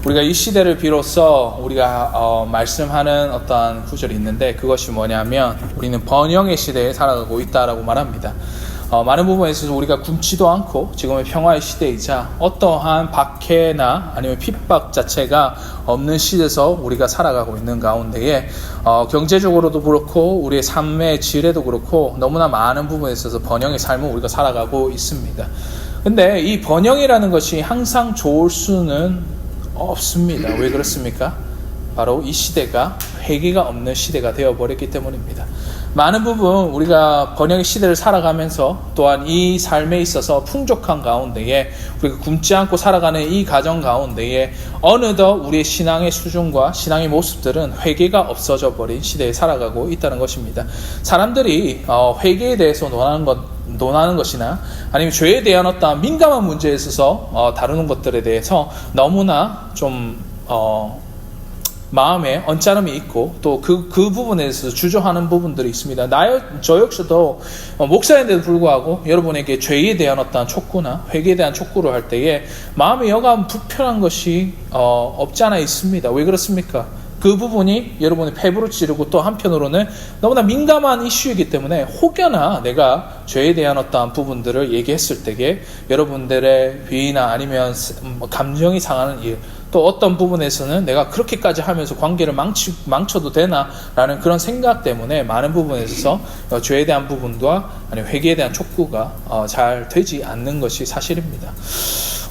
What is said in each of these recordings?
우리가 이 시대를 비로소 우리가 말씀하는 어떠한 구절이 있는데, 그것이 뭐냐면 우리는 번영의 시대에 살아가고 있다라고 말합니다. 많은 부분에 있어서 우리가 굶지도 않고 지금의 평화의 시대이자 어떠한 박해나 아니면 핍박 자체가 없는 시대에서 우리가 살아가고 있는 가운데에 경제적으로도 그렇고 우리의 삶의 질에도 그렇고 너무나 많은 부분에 있어서 번영의 삶을 우리가 살아가고 있습니다. 근데 이 번영이라는 것이 항상 좋을 수는 없습니다. 왜 그렇습니까? 바로 이 시대가 회개가 없는 시대가 되어버렸기 때문입니다. 많은 부분 우리가 번영의 시대를 살아가면서 또한 이 삶에 있어서 풍족한 가운데에 우리가 굶지 않고 살아가는 이 가정 가운데에 어느덧 우리의 신앙의 수준과 신앙의 모습들은 회개가 없어져 버린 시대에 살아가고 있다는 것입니다. 사람들이 회개에 대해서 논하는 것이나 아니면 죄에 대한 어떤 민감한 문제에 있어서 다루는 것들에 대해서 너무나 좀 마음에 언짢음이 있고 또 그 부분에 대해서 주저하는 부분들이 있습니다. 저 역시도 목사인데도 불구하고 여러분에게 죄에 대한 어떤 촉구나 회개에 대한 촉구를 할 때에 마음이 여간 불편한 것이 없지 않아 있습니다. 왜 그렇습니까? 그 부분이 여러분의 패부를 찌르고 또 한편으로는 너무나 민감한 이슈이기 때문에 혹여나 내가 죄에 대한 어떠한 부분들을 얘기했을 때에 여러분들의 비위나 아니면 감정이 상하는 일, 또 어떤 부분에서는 내가 그렇게까지 하면서 관계를 망쳐도 되나 라는 그런 생각 때문에 많은 부분에 있어서 죄에 대한 부분과 아니면 회개에 대한 촉구가 잘 되지 않는 것이 사실입니다.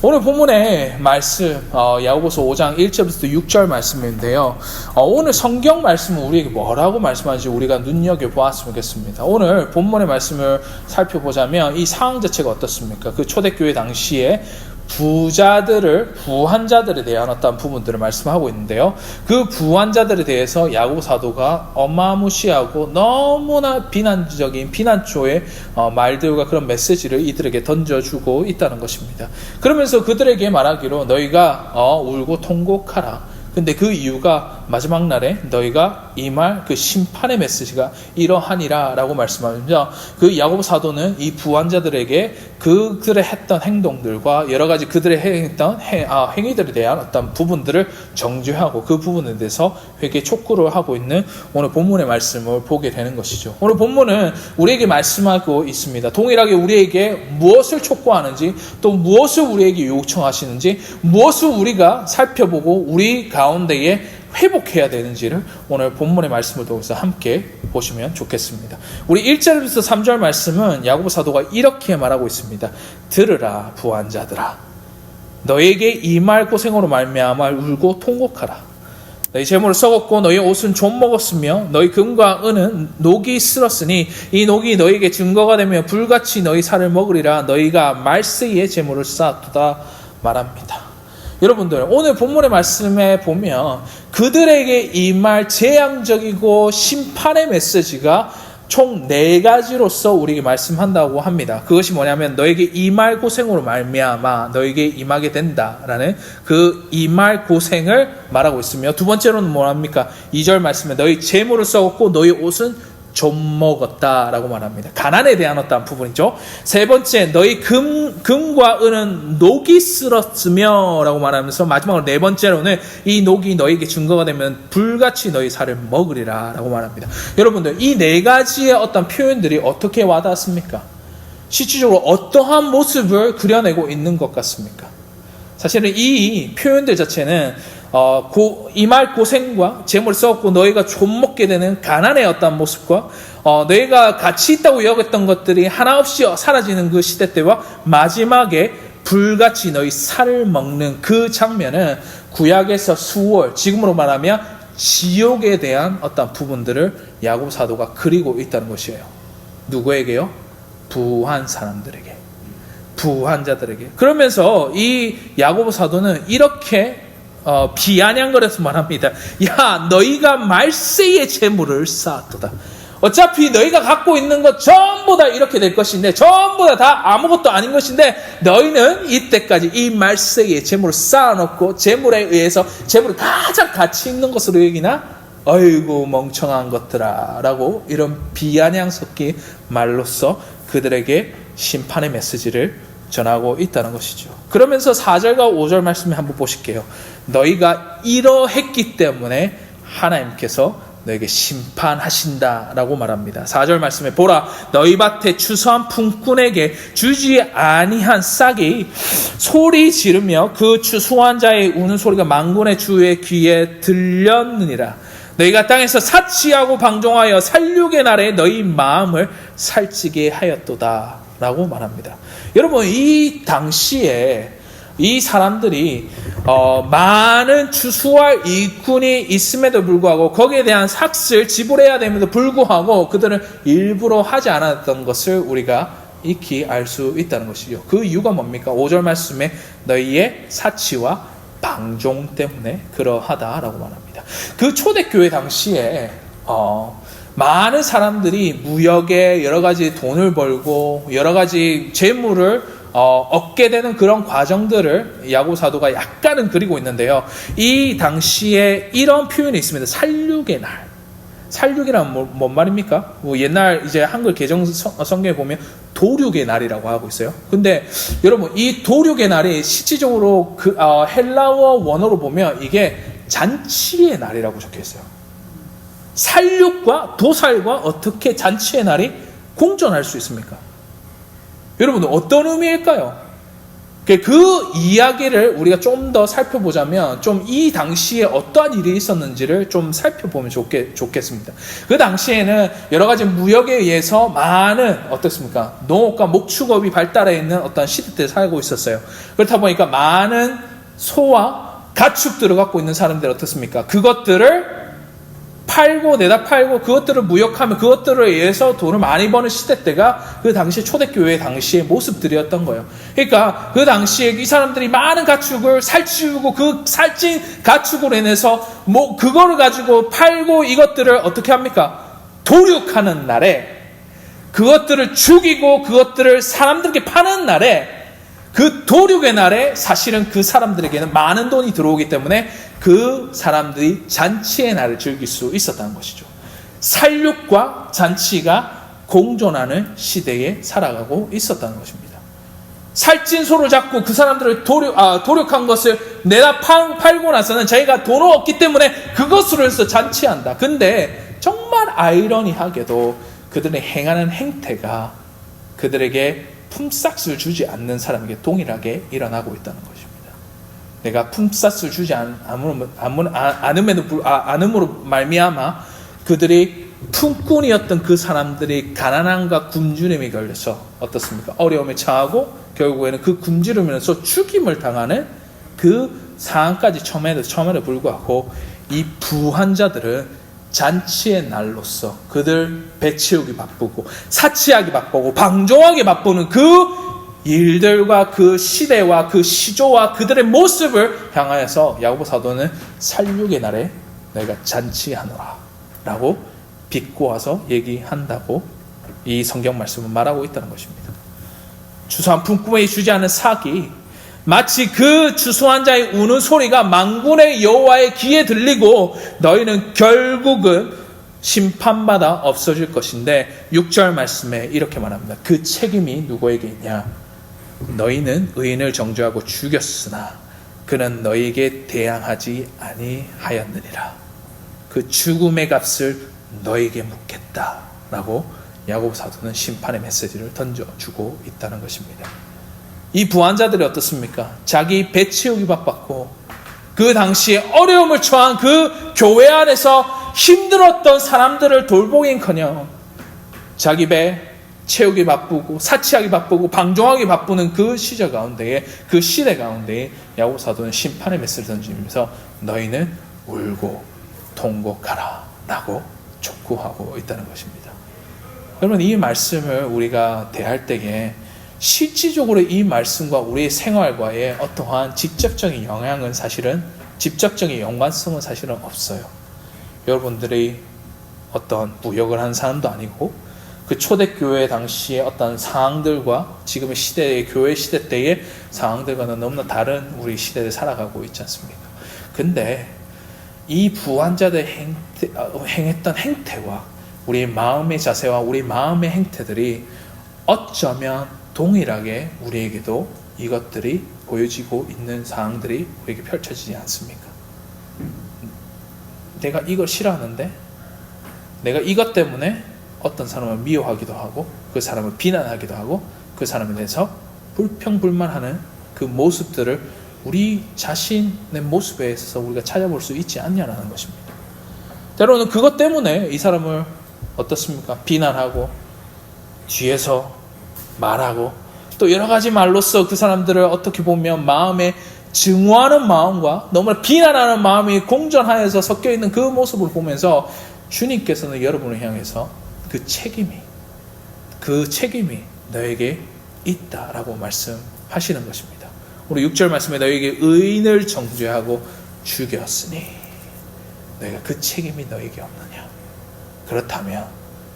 오늘 본문의 말씀 야고보서 5장 1절부터 6절 말씀인데요. 오늘 성경 말씀은 우리에게 뭐라고 말씀하는지 우리가 눈여겨보았으면 좋겠습니다. 오늘 본문의 말씀을 살펴보자면 이 상황 자체가 어떻습니까? 그 초대교회 당시에 부한 자들에 대한 어떤 부분들을 말씀하고 있는데요. 그 부한 자들에 대해서 야고보 사도가 어마무시하고 너무나 비난적인 비난조의 말들과 그런 메시지를 이들에게 던져주고 있다는 것입니다. 그러면서 그들에게 말하기로 너희가 울고 통곡하라. 근데 그 이유가 마지막 날에 너희가 이 말 그 심판의 메시지가 이러하니라 라고 말씀하면서 그 야고보 사도는 이 부한자들에게 그들의 했던 행동들과 여러 가지 그들의 했던 행위들에 대한 어떤 부분들을 정죄하고 그 부분에 대해서 회개 촉구를 하고 있는 오늘 본문의 말씀을 보게 되는 것이죠. 오늘 본문은 우리에게 말씀하고 있습니다. 동일하게 우리에게 무엇을 촉구하는지 또 무엇을 우리에게 요청하시는지 무엇을 우리가 살펴보고 우리 가운데에 회복해야 되는지를 오늘 본문의 말씀을 통해서 함께 보시면 좋겠습니다. 우리 1절부터 3절 말씀은 야고보 사도가 이렇게 말하고 있습니다. 들으라 부한 자들아, 너에게 이 말 고생으로 말미암아 울고 통곡하라. 너희 재물을 썩었고 너희 옷은 좀 먹었으며 너희 금과 은은 녹이 쓸었으니 이 녹이 너희에게 증거가 되며 불같이 너희 살을 먹으리라. 너희가 말세에 재물을 쌓았도다 말합니다. 여러분들 오늘 본문의 말씀에 보면 그들에게 이 말 재앙적이고 심판의 메시지가 총 4가지로서 우리에게 말씀한다고 합니다. 그것이 뭐냐면 너에게 이 말 고생으로 말미암아 너에게 임하게 된다라는 그 이 말 고생을 말하고 있으며 두 번째로는 뭐합니까? 2절 말씀에 너희 재물을 썩었고 너희 옷은 좀 먹었다라고 말합니다. 가난에 대한 어떤 부분이죠. 세 번째, 너희 금과 은은 녹이 쓸었으며 라고 말하면서 마지막으로 네 번째로는 이 녹이 너희에게 증거가 되면 불같이 너희 살을 먹으리라 라고 말합니다. 여러분들 이 4가지의 어떤 표현들이 어떻게 와닿습니까? 실질적으로 어떠한 모습을 그려내고 있는 것 같습니까? 사실은 이 표현들 자체는 이 말 고생과 재물을 썩었고 너희가 좀 먹게 되는 가난의 어떤 모습과 너희가 가치 있다고 여겼던 것들이 하나 없이 사라지는 그 시대 때와 마지막에 불같이 너희 살을 먹는 그 장면은 구약에서 수월, 지금으로 말하면 지옥에 대한 어떤 부분들을 야고보 사도가 그리고 있다는 것이에요. 누구에게요? 부한 사람들에게, 부한 자들에게. 그러면서 이 야고보 사도는 이렇게 비아냥거려서 말합니다. 야, 너희가 말세의 재물을 쌓았도다. 어차피 너희가 갖고 있는 것 전부 다 이렇게 될 것인데, 전부 다 아무것도 아닌 것인데, 너희는 이때까지 이 말세의 재물을 쌓아놓고 재물에 의해서 재물을 가장 가치 있는 것으로 여기나? 어이구 멍청한 것들아 라고 이런 비아냥 섞인 말로써 그들에게 심판의 메시지를 전하고 있다는 것이죠. 그러면서 4절과 5절 말씀을 한번 보실게요. 너희가 이러했기 때문에 하나님께서 너에게 심판하신다라고 말합니다. 4절 말씀에 보라 너희 밭에 추수한 품꾼에게 주지 아니한 싹이 소리 지르며 그 추수한 자의 우는 소리가 만군의 주의 귀에 들렸느니라. 너희가 땅에서 사치하고 방종하여 살육의 날에 너희 마음을 살찌게 하였도다 라고 말합니다. 여러분 이 당시에 이 사람들이 많은 추수할 일꾼이 있음에도 불구하고 거기에 대한 삭스를 지불해야 됨에도 불구하고 그들은 일부러 하지 않았던 것을 우리가 익히 알 수 있다는 것이죠. 그 이유가 뭡니까? 5절 말씀에 너희의 사치와 방종 때문에 그러하다라고 말합니다. 그 초대교회 당시에 많은 사람들이 무역에 여러 가지 돈을 벌고 여러 가지 재물을 얻게 되는 그런 과정들을 야고보 사도가 약간은 그리고 있는데요. 이 당시에 이런 표현이 있습니다. 살육의 날. 살육이란 뭔 말입니까? 뭐 옛날 이제 한글 개정 성경에 보면 도륙의 날이라고 하고 있어요. 근데 여러분 이 도륙의 날이 실질적으로 헬라어 원어로 보면 이게 잔치의 날이라고 적혀 있어요. 살육과 도살과 어떻게 잔치의 날이 공존할 수 있습니까? 여러분 어떤 의미일까요? 그 이야기를 우리가 좀 더 살펴보자면 좀 이 당시에 어떠한 일이 있었는지를 좀 살펴보면 좋겠습니다. 그 당시에는 여러 가지 무역에 의해서 많은 어떻습니까? 농업과 목축업이 발달해 있는 어떤 시대 때 살고 있었어요. 그렇다 보니까 많은 소와 가축들을 갖고 있는 사람들 어떻습니까? 그것들을 팔고 내다 팔고 그것들을 무역하면 그것들을 위해서 돈을 많이 버는 시대 때가 그 당시 초대교회 당시의 모습들이었던 거예요. 그러니까 그 당시에 이 사람들이 많은 가축을 살찌우고 그 살찐 가축으로 인해서 뭐 그거를 가지고 팔고 이것들을 어떻게 합니까? 도륙하는 날에 그것들을 죽이고 그것들을 사람들에게 파는 날에 그 도륙의 날에 사실은 그 사람들에게는 많은 돈이 들어오기 때문에 그 사람들이 잔치의 날을 즐길 수 있었다는 것이죠. 살육과 잔치가 공존하는 시대에 살아가고 있었다는 것입니다. 살찐 소를 잡고 그 사람들을 도륙한 것을 내다 팔고 나서는 자기가 돈을 얻기 때문에 그것으로 해서 잔치한다. 근데 정말 아이러니하게도 그들의 행하는 행태가 그들에게 품삯을 주지 않는 사람에게 동일하게 일어나고 있다는 것입니다. 내가 품삯을 주지 않음으로 말미암아 그들이 품꾼이었던 그 사람들이 가난함과 굶주림에 걸려서 어떻습니까? 어려움에 처하고 결국에는 그 굶주림에서 죽임을 당하는 그 상황까지 처음에도 불구하고 이 부한 자들은 잔치의 날로서 그들 배치우기 바쁘고 사치하기 바쁘고 방종하기 바쁘는 그 일들과 그 시대와 그 시조와 그들의 모습을 향하여서 야고보 사도는 살육의 날에 너희가 잔치하노라 라고 비꼬아서 얘기한다고 이 성경 말씀은 말하고 있다는 것입니다. 추수한 품꾼에게 주지 않은 삭이 마치 그 추수한 자의 우는 소리가 만군의 여호와의 귀에 들리고 너희는 결국은 심판받아 없어질 것인데 6절 말씀에 이렇게 말합니다. 그 책임이 누구에게 있냐? 너희는 의인을 정죄하고 죽였으나 그는 너희에게 대항하지 아니하였느니라. 그 죽음의 값을 너희에게 묻겠다라고 야고보 사도는 심판의 메시지를 던져주고 있다는 것입니다. 이 부한자들이 어떻습니까? 자기 배 채우기 바빴고 그 당시에 어려움을 처한 그 교회 안에서 힘들었던 사람들을 돌보긴커녕 자기 배 채우기 바쁘고 사치하기 바쁘고 방종하기 바쁘는 그 시절 가운데에 그 시대 가운데에 야고보 사도는 심판의 메시지를 던지면서 너희는 울고 통곡하라 라고 촉구하고 있다는 것입니다. 여러분 이 말씀을 우리가 대할 때에 실질적으로 이 말씀과 우리의 생활과의 어떠한 직접적인 영향은 사실은 직접적인 연관성은 사실은 없어요. 여러분들이 어떤 무역을 하는 사람도 아니고 그 초대교회 당시의 어떤 상황들과 지금의 시대의 교회 시대 때의 상황들과는 너무나 다른 우리 시대를 살아가고 있지 않습니까? 근데 이 부한자들 행했던 행태와 우리 마음의 자세와 우리 마음의 행태들이 어쩌면 동일하게 우리에게도 이것들이 보여지고 있는 상황들이 우리에게 펼쳐지지 않습니까? 내가 이걸 싫어하는데 내가 이것 때문에 어떤 사람을 미워하기도 하고 그 사람을 비난하기도 하고 그 사람에 대해서 불평불만하는 그 모습들을 우리 자신의 모습에 있어서 우리가 찾아볼 수 있지 않냐라는 것입니다. 때로는 그것 때문에 이 사람을 어떻습니까? 비난하고 뒤에서 말하고 또 여러 가지 말로써 그 사람들을 어떻게 보면 마음에 증오하는 마음과 너무 비난하는 마음이 공존하여서 섞여 있는 그 모습을 보면서 주님께서는 여러분을 향해서 그 책임이 너에게 있다라고 말씀하시는 것입니다. 우리 6절 말씀에 너에게 의인을 정죄하고 죽였으니 너희가 그 책임이 너에게 없느냐? 그렇다면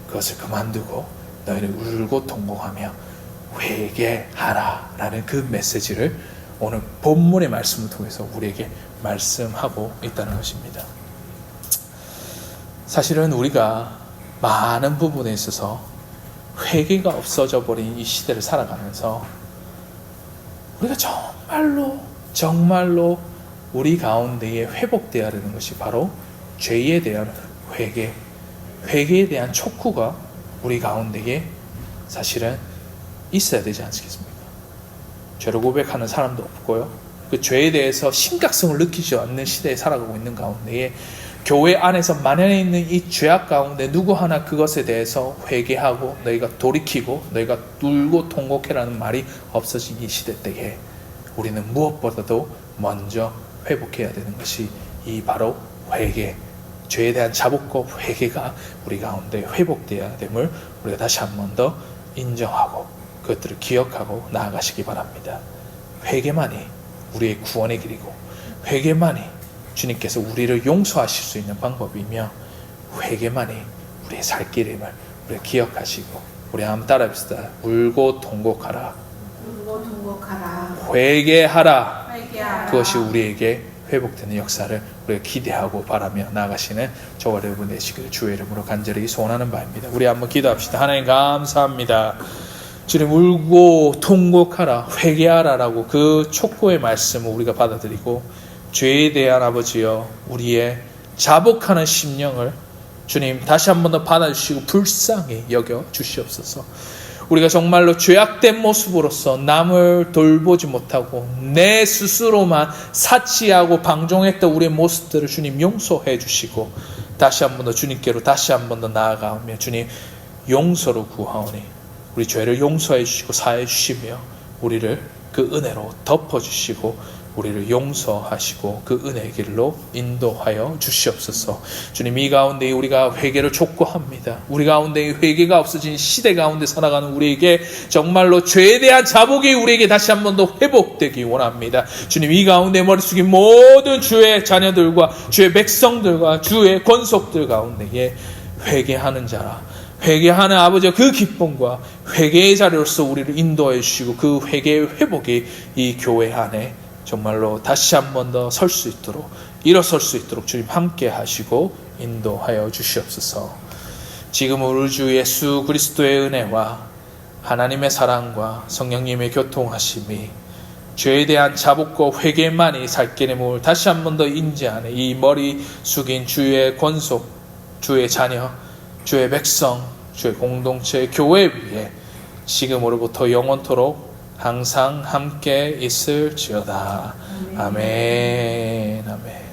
그것을 그만두고 너희를 울고 통곡하며 회개하라 라는 그 메시지를 오늘 본문의 말씀을 통해서 우리에게 말씀하고 있다는 것입니다. 사실은 우리가 많은 부분에 있어서 회개가 없어져 버린 이 시대를 살아가면서 우리가 정말로 우리 가운데에 회복되어야 하는 것이 바로 죄에 대한 회개에 대한 촉구가 우리 가운데에 사실은 있어야 되지 않겠습니까? 죄를 고백하는 사람도 없고요. 그 죄에 대해서 심각성을 느끼지 않는 시대에 살아가고 있는 가운데에 교회 안에서 만연해 있는 이 죄악 가운데 누구 하나 그것에 대해서 회개하고 너희가 돌이키고 너희가 울고 통곡해라는 말이 없어진 이 시대 때에 우리는 무엇보다도 먼저 회복해야 되는 것이 이 바로 회개, 죄에 대한 자복과 회개가 우리 가운데 회복되어야 됨을 우리가 다시 한 번 더 인정하고 그것들을 기억하고 나아가시기 바랍니다. 회개만이 우리의 구원의 길이고 회개만이 주님께서 우리를 용서하실 수 있는 방법이며 회개만이 우리의 살 길임을 우리가 기억하시고 우리 한번 따라합시다. 울고 통곡하라. 회개하라. 그것이 우리에게 회복되는 역사를 우리가 기대하고 바라며 나아가시는 저와 여러분 되시기를 주의 이름으로 간절히 소원하는 바입니다. 우리 한번 기도합시다. 하나님 감사합니다. 주님 울고 통곡하라, 회개하라라고 그 촉구의 말씀을 우리가 받아들이고 죄에 대한 아버지여 우리의 자복하는 심령을 주님 다시 한 번 더 받아주시고 불쌍히 여겨 주시옵소서. 우리가 정말로 죄악된 모습으로서 남을 돌보지 못하고 내 스스로만 사치하고 방종했던 우리의 모습들을 주님 용서해 주시고 다시 한 번 더 주님께로 다시 한 번 더 나아가며 주님 용서로 구하오니 우리 죄를 용서해 주시고 사해 주시며 우리를 그 은혜로 덮어주시고 우리를 용서하시고 그 은혜의 길로 인도하여 주시옵소서. 주님 이 가운데 우리가 회개를 촉구합니다. 우리 가운데 회개가 없어진 시대 가운데 살아가는 우리에게 정말로 죄에 대한 자복이 우리에게 다시 한 번 더 회복되기 원합니다. 주님 이 가운데 머리 숙인 모든 주의 자녀들과 주의 백성들과 주의 권속들 가운데에 회개하는 자라 회개하는 아버지의 그 기쁨과 회개의 자리로서 우리를 인도해 주시고 그 회개의 회복이 이 교회 안에 정말로 다시 한 번 더 설 수 있도록 일어설 수 있도록 주님 함께 하시고 인도하여 주시옵소서. 지금 우리 주 예수 그리스도의 은혜와 하나님의 사랑과 성령님의 교통하심이 죄에 대한 자복과 회개만이 살 길의 문을 다시 한 번 더 인지하는 이 머리 숙인 주의 권속, 주의 자녀, 주의 백성, 주의 공동체, 교회 위에 지금으로부터 영원토록 항상 함께 있을지어다. 아멘. 아멘.